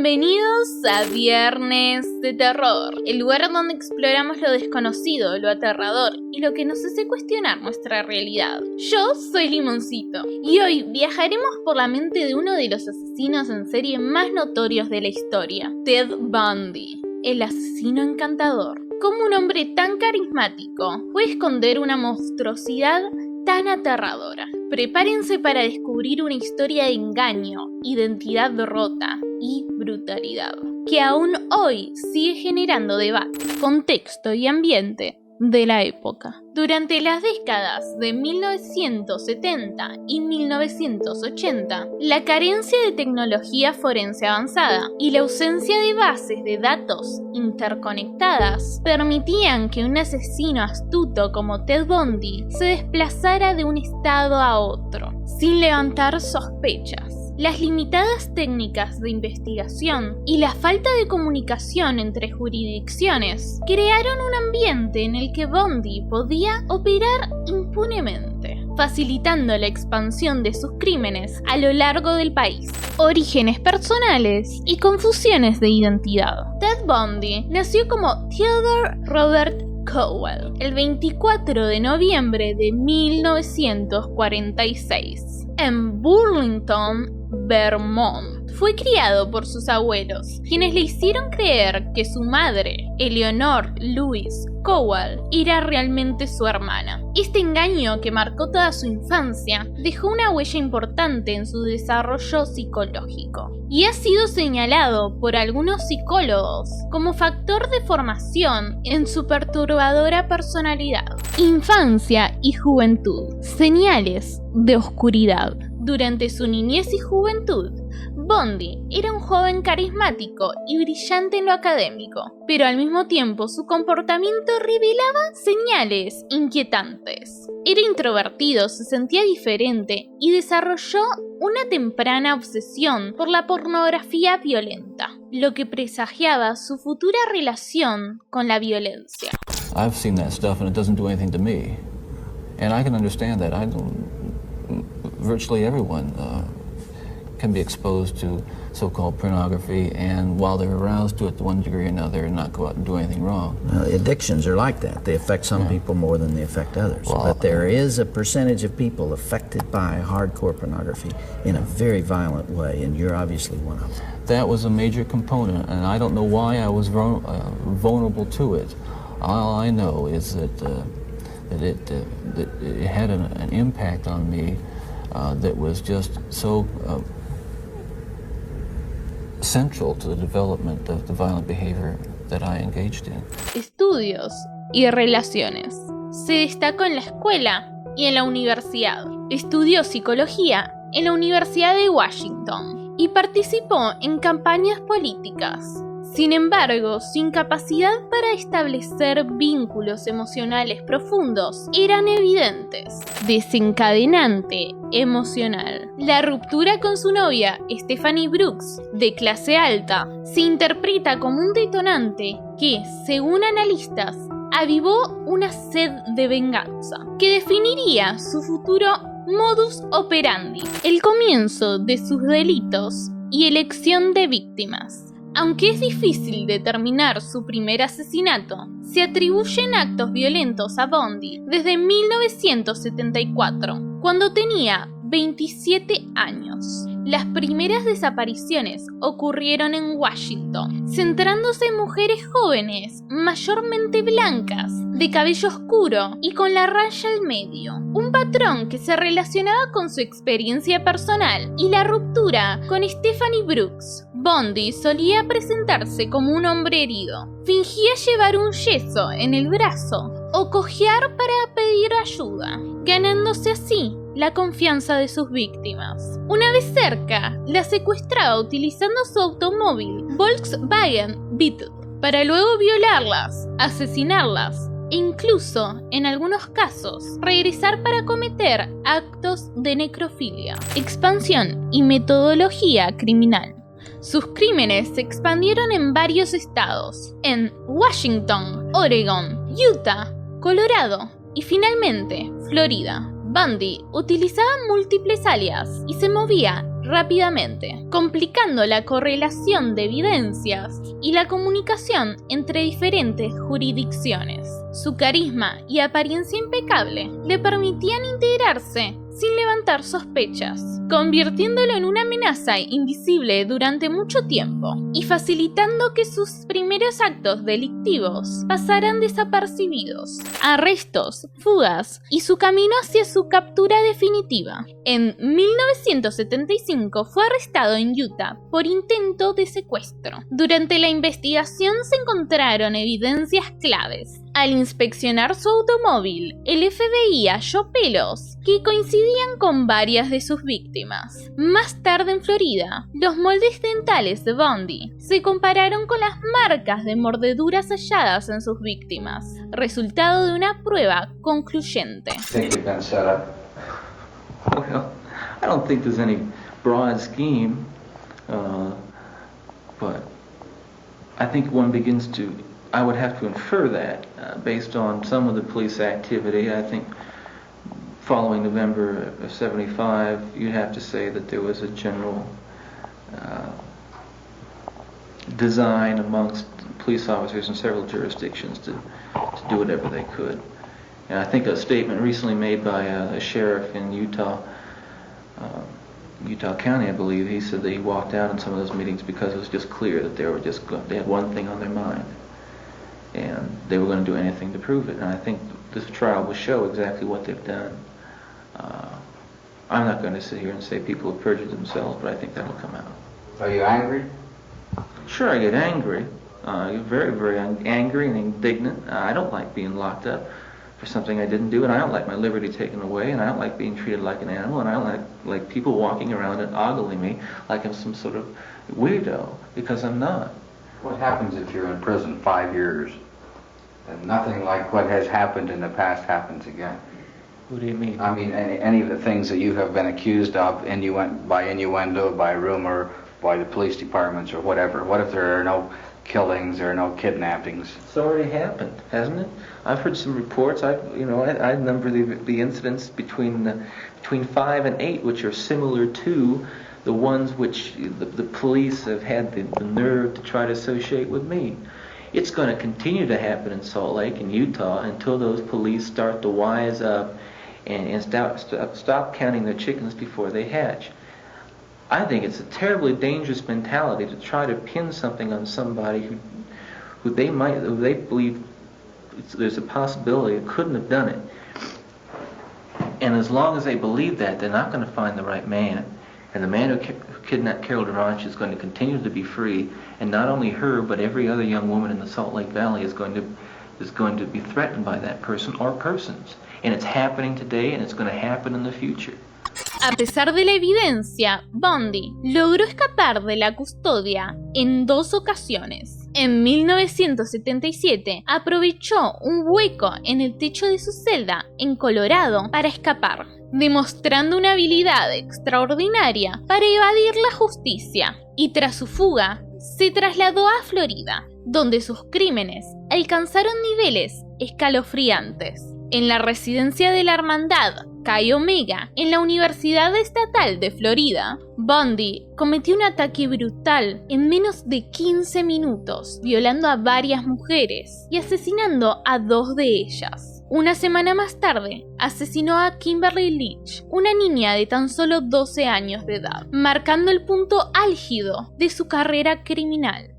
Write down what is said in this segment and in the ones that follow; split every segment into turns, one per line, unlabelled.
Bienvenidos a Viernes de Terror, el lugar donde exploramos lo desconocido, lo aterrador y lo que nos hace cuestionar nuestra realidad. Yo soy Limoncito y hoy viajaremos por la mente de uno de los asesinos en serie más notorios de la historia, Ted Bundy, el asesino encantador. ¿Cómo un hombre tan carismático puede esconder una monstruosidad tan aterradora? Prepárense para descubrir una historia de engaño, identidad rota y brutalidad, que aún hoy sigue generando debate, contexto y ambiente de la época. Durante las décadas de 1970 y 1980, la carencia de tecnología forense avanzada y la ausencia de bases de datos interconectadas permitían que un asesino astuto como Ted Bundy se desplazara de un estado a otro, sin levantar sospechas. Las limitadas técnicas de investigación y la falta de comunicación entre jurisdicciones crearon un ambiente en el que Bundy podía operar impunemente, facilitando la expansión de sus crímenes a lo largo del país. Orígenes personales y confusiones de identidad. Ted Bundy nació como Theodore Robert Cowell el 24 de noviembre de 1946 en Burlington, Vermont. Fue criado por sus abuelos, quienes le hicieron creer que su madre, Eleanor Louise Cowell, era realmente su hermana. Este engaño, que marcó toda su infancia, dejó una huella importante en su desarrollo psicológico y ha sido señalado por algunos psicólogos como factor de formación en su perturbadora personalidad. Infancia y juventud. Señales de oscuridad. Durante su niñez y juventud, Bundy era un joven carismático y brillante en lo académico, pero al mismo tiempo su comportamiento revelaba señales inquietantes. Era introvertido, se sentía diferente y desarrolló una temprana obsesión por la pornografía violenta, lo que presagiaba su futura relación con la violencia.
I've seen that stuff and it doesn't do anything to me. And I can understand that. Virtually everyone can be exposed to so-called pornography, and while they're aroused to it to one degree or another, not go out and do anything wrong.
Addictions are like that. They affect some people more than they affect others.
Well,
but there is a percentage of people affected by hardcore pornography in a very violent way, and you're obviously one of them.
That was a major component, and I don't know why I was vulnerable to it. All I know is that it had an impact on me that was just so central to the development of the violent behavior that I engaged in.
Estudios y relaciones. Se destacó en la escuela y en la universidad. Estudió psicología en la Universidad de Washington y participó en campañas políticas. Sin embargo, su incapacidad para establecer vínculos emocionales profundos eran evidentes. Desencadenante emocional. La ruptura con su novia, Stephanie Brooks, de clase alta, se interpreta como un detonante que, según analistas, avivó una sed de venganza, que definiría su futuro modus operandi, el comienzo de sus delitos y elección de víctimas. Aunque es difícil determinar su primer asesinato, se atribuyen actos violentos a Bundy desde 1974, cuando tenía 27 años. Las primeras desapariciones ocurrieron en Washington, centrándose en mujeres jóvenes, mayormente blancas, de cabello oscuro y con la raya al medio. Un patrón que se relacionaba con su experiencia personal y la ruptura con Stephanie Brooks. Bundy solía presentarse como un hombre herido, fingía llevar un yeso en el brazo o cojear para pedir ayuda, ganándose así la confianza de sus víctimas. Una vez cerca, la secuestraba utilizando su automóvil Volkswagen Beetle para luego violarlas, asesinarlas e incluso, en algunos casos, regresar para cometer actos de necrofilia. Expansión y metodología criminal. Sus crímenes se expandieron en varios estados, en Washington, Oregon, Utah, Colorado y finalmente Florida. Bundy utilizaba múltiples alias y se movía rápidamente, complicando la correlación de evidencias y la comunicación entre diferentes jurisdicciones. Su carisma y apariencia impecable le permitían integrarse sin levantar sospechas, convirtiéndolo en una amenaza invisible durante mucho tiempo y facilitando que sus primeros actos delictivos pasaran desapercibidos, arrestos, fugas y su camino hacia su captura definitiva. En 1975 fue arrestado en Utah por intento de secuestro. Durante la investigación se encontraron evidencias claves. Al inspeccionar su automóvil, el FBI halló pelos que coincidían con varias de sus víctimas. Más tarde en Florida, los moldes dentales de Bundy se compararon con las marcas de mordeduras halladas en sus víctimas, resultado de una prueba concluyente.
Well, I don't think there's any broad scheme, but I think one begins to, I would have to infer that based on some of the police activity. I think following November of '75, you'd have to say that there was a general design amongst police officers in several jurisdictions to do whatever they could. And I think a statement recently made by a sheriff in Utah County, I believe, he said that he walked out in some of those meetings because it was just clear that they had one thing on their mind, and they were going to do anything to prove it. And I think this trial will show exactly what they've done. I'm not going to sit here and say people have perjured themselves, but I think that'll come out.
Are you angry?
Sure, I get angry. Very, very angry and indignant. I don't like being locked up for something I didn't do, and I don't like my liberty taken away, and I don't like being treated like an animal, and I don't like people walking around and ogling me like I'm some sort of weirdo, because I'm not.
What happens if you're in prison 5 years and nothing like what has happened in the past happens again?
What do you mean?
I mean, any of the things that you have been accused of by innuendo, by rumor, by the police departments or whatever. What if there are no killings or no kidnappings?
It's already happened, hasn't it? I've heard some reports. I number the incidents between 5 and 8, which are similar to the ones which the police have had the nerve to try to associate with me. It's going to continue to happen in Salt Lake and Utah until those police start to wise up and stop counting their chickens before they hatch. I think it's a terribly dangerous mentality to try to pin something on somebody who they believe there's a possibility it couldn't have done it. And as long as they believe that, they're not going to find the right man. And the man who kidnapped Carol DeRanch is going to continue to be free. And not only her, but every other young woman in the Salt Lake Valley is going to be threatened by that person or persons. And it's happening today, and it's going to happen in the future.
A pesar de la evidencia, Bundy logró escapar de la custodia en 2 ocasiones. En 1977 aprovechó un hueco en el techo de su celda en Colorado para escapar, demostrando una habilidad extraordinaria para evadir la justicia, y tras su fuga se trasladó a Florida, donde sus crímenes alcanzaron niveles escalofriantes. En la residencia de la Hermandad Chi Omega, en la Universidad Estatal de Florida, Bundy cometió un ataque brutal en menos de 15 minutos, violando a varias mujeres y asesinando a 2 de ellas. Una semana más tarde, asesinó a Kimberly Leach, una niña de tan solo 12 años de edad, marcando el punto álgido de su carrera criminal.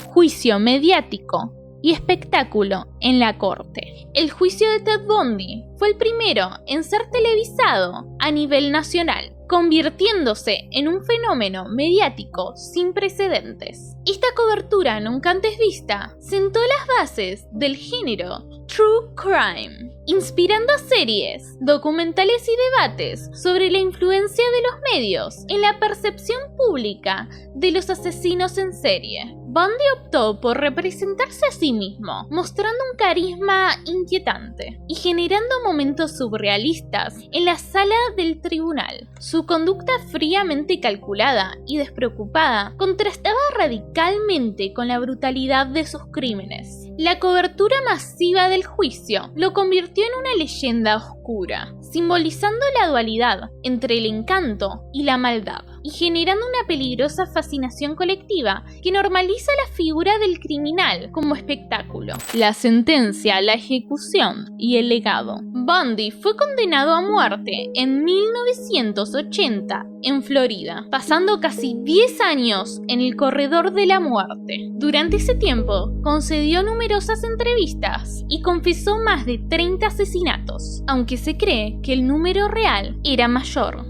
Juicio mediático y espectáculo en la corte. El juicio de Ted Bundy fue el primero en ser televisado a nivel nacional, convirtiéndose en un fenómeno mediático sin precedentes. Esta cobertura nunca antes vista sentó las bases del género True Crime, inspirando series, documentales y debates sobre la influencia de los medios en la percepción pública de los asesinos en serie. Bundy optó por representarse a sí mismo, mostrando un carisma inquietante y generando momentos surrealistas en la sala del tribunal. Su conducta fríamente calculada y despreocupada contrastaba radicalmente con la brutalidad de sus crímenes. La cobertura masiva del juicio lo convirtió en una leyenda oscura, simbolizando la dualidad entre el encanto y la maldad, y generando una peligrosa fascinación colectiva que normaliza la figura del criminal como espectáculo. La sentencia, la ejecución y el legado. Bundy fue condenado a muerte en 1980 en Florida, pasando casi 10 años en el corredor de la muerte. Durante ese tiempo, concedió numerosas entrevistas y confesó más de 30 asesinatos, aunque se cree que el número real era mayor.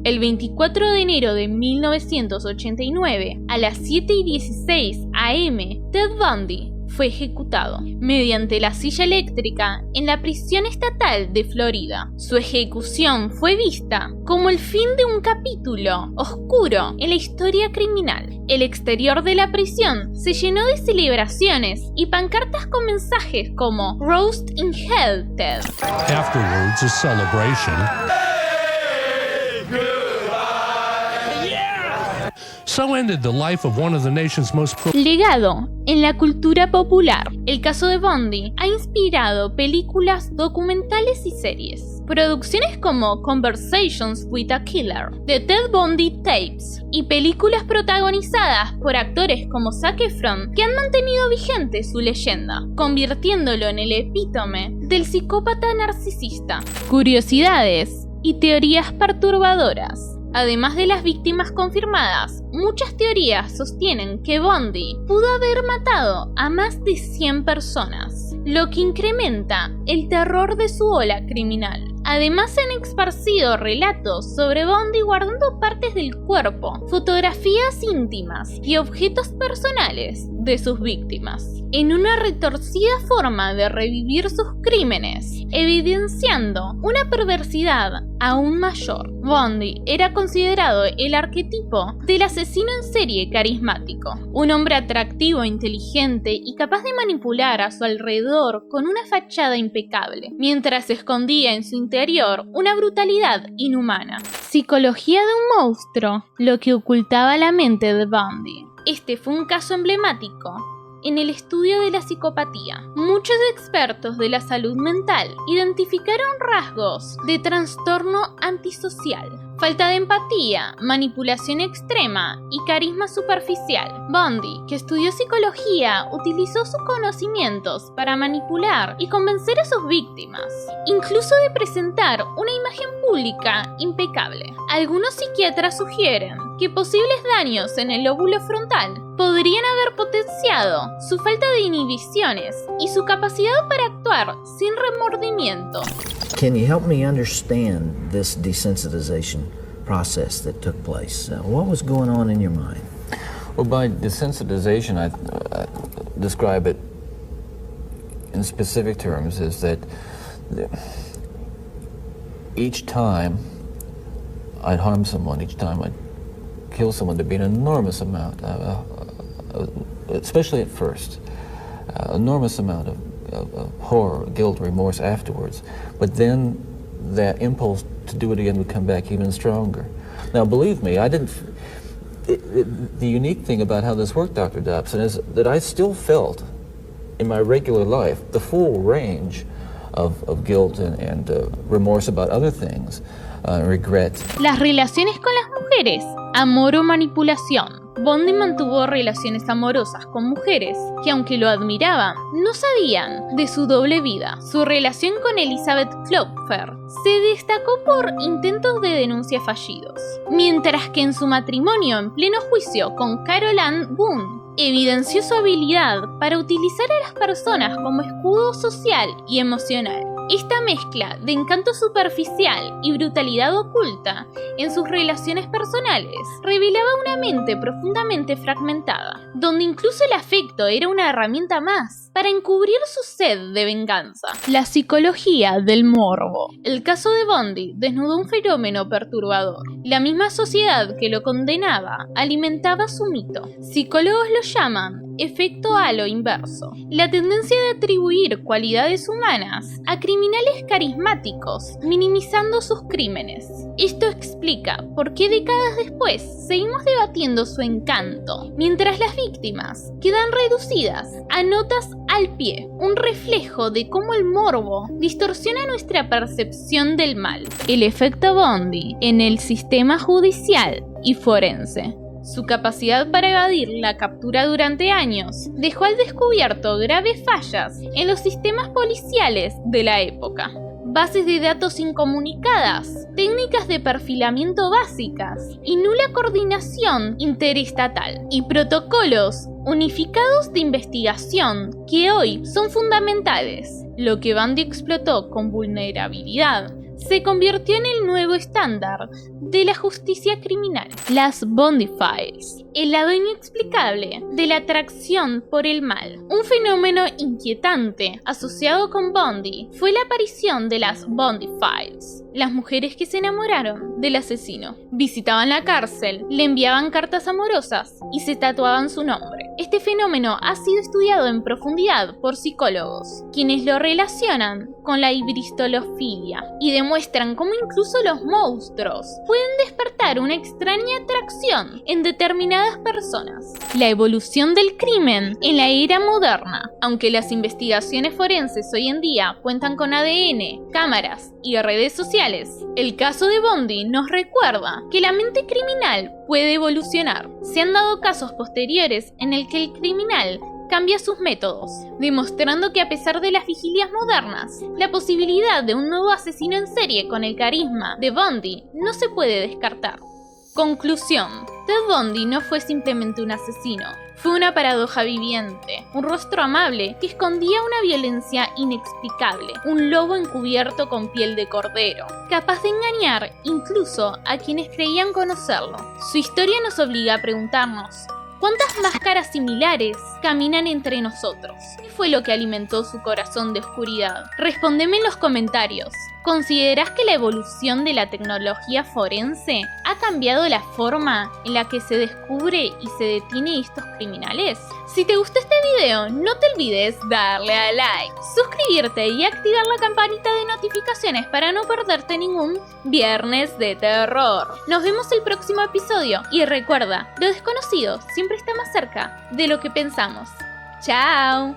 El 24 de enero de 1989, a las 7:16 am, Ted Bundy fue ejecutado mediante la silla eléctrica en la prisión estatal de Florida. Su ejecución fue vista como el fin de un capítulo oscuro en la historia criminal. El exterior de la prisión se llenó de celebraciones y pancartas con mensajes como "Roast in Hell, Ted".
Afterwards, a celebration. So ended the life of one of the nation's most
Legado en la cultura popular. El caso de Bundy ha inspirado películas, documentales y series. Producciones como Conversations with a Killer, The Ted Bundy Tapes y películas protagonizadas por actores como Zac Efron que han mantenido vigente su leyenda, convirtiéndolo en el epítome del psicópata narcisista. Curiosidades y teorías perturbadoras. Además de las víctimas confirmadas, muchas teorías sostienen que Bundy pudo haber matado a más de 100 personas, lo que incrementa el terror de su ola criminal. Además, se han esparcido relatos sobre Bundy guardando partes del cuerpo, fotografías íntimas y objetos personales de sus víctimas, en una retorcida forma de revivir sus crímenes, evidenciando una perversidad aún mayor. Bundy era considerado el arquetipo del asesino en serie carismático, un hombre atractivo, inteligente y capaz de manipular a su alrededor con una fachada impecable, mientras escondía en su interior una brutalidad inhumana. Psicología de un monstruo, lo que ocultaba la mente de Bundy. Este fue un caso emblemático en el estudio de la psicopatía. Muchos expertos de la salud mental identificaron rasgos de trastorno antisocial, falta de empatía, manipulación extrema y carisma superficial. Bundy, que estudió psicología, utilizó sus conocimientos para manipular y convencer a sus víctimas, incluso de presentar una imagen pública impecable. Algunos psiquiatras sugieren que posibles daños en el lóbulo frontal podrían haber potenciado su falta de inhibiciones y su capacidad para actuar sin remordimiento.
Can you help me understand this desensitization process that took place? What was going on in your mind?
Well, by desensitization, I describe it in specific terms is that each time I'd harm someone, each time I'd kill someone, there'd be an enormous amount, especially at first, enormous amount of horror, guilt, remorse afterwards. But then that impulse to do it again would come back even stronger. Now, believe me, I didn't. The unique thing about how this worked, Dr. Dobson, is that I still felt in my regular life the full range of guilt and remorse about other things, regret.
Las relaciones con las mujeres, amor o manipulación. Bundy mantuvo relaciones amorosas con mujeres que, aunque lo admiraban, no sabían de su doble vida. Su relación con Elizabeth Klopfer se destacó por intentos de denuncia fallidos, mientras que en su matrimonio en pleno juicio con Carol Ann Boone, evidenció su habilidad para utilizar a las personas como escudo social y emocional. Esta mezcla de encanto superficial y brutalidad oculta en sus relaciones personales revelaba una mente profundamente fragmentada, donde incluso el afecto era una herramienta más para encubrir su sed de venganza. La psicología del morbo. El caso de Bundy desnudó un fenómeno perturbador. La misma sociedad que lo condenaba alimentaba su mito. Psicólogos lo llaman efecto halo inverso, la tendencia de atribuir cualidades humanas a criminales carismáticos, minimizando sus crímenes. Esto explica por qué décadas después seguimos debatiendo su encanto, mientras las víctimas quedan reducidas a notas al pie, un reflejo de cómo el morbo distorsiona nuestra percepción del mal. El efecto Bundy en el sistema judicial y forense. Su capacidad para evadir la captura durante años dejó al descubierto graves fallas en los sistemas policiales de la época. Bases de datos incomunicadas, técnicas de perfilamiento básicas y nula coordinación interestatal, y protocolos unificados de investigación que hoy son fundamentales. Lo que Bundy explotó con vulnerabilidad se convirtió en el nuevo estándar de la justicia criminal. Las Bundy Files, el lado inexplicable de la atracción por el mal. Un fenómeno inquietante asociado con Bundy fue la aparición de las Bundy Files. Las mujeres que se enamoraron del asesino visitaban la cárcel, le enviaban cartas amorosas y se tatuaban su nombre. Este fenómeno ha sido estudiado en profundidad por psicólogos, quienes lo relacionan con la hibristolofilia y demuestran cómo incluso los monstruos pueden despertar una extraña atracción en determinadas personas. La evolución del crimen en la era moderna. Aunque las investigaciones forenses hoy en día cuentan con ADN, cámaras y redes sociales, el caso de Bundy nos recuerda que la mente criminal puede evolucionar. Se han dado casos posteriores en el que el criminal cambia sus métodos, demostrando que a pesar de las vigilias modernas, la posibilidad de un nuevo asesino en serie con el carisma de Bundy no se puede descartar. Conclusión: Ted Bundy no fue simplemente un asesino, fue una paradoja viviente, un rostro amable que escondía una violencia inexplicable, un lobo encubierto con piel de cordero, capaz de engañar incluso a quienes creían conocerlo. Su historia nos obliga a preguntarnos: ¿cuántas máscaras similares caminan entre nosotros? ¿Qué fue lo que alimentó su corazón de oscuridad? Respóndeme en los comentarios. ¿Considerás que la evolución de la tecnología forense ha cambiado la forma en la que se descubre y se detiene estos criminales? Si te gustó este video, no te olvides darle a like, suscribirte y activar la campanita de notificaciones para no perderte ningún viernes de terror. Nos vemos el próximo episodio y recuerda, lo desconocido siempre está más cerca de lo que pensamos. ¡Chao!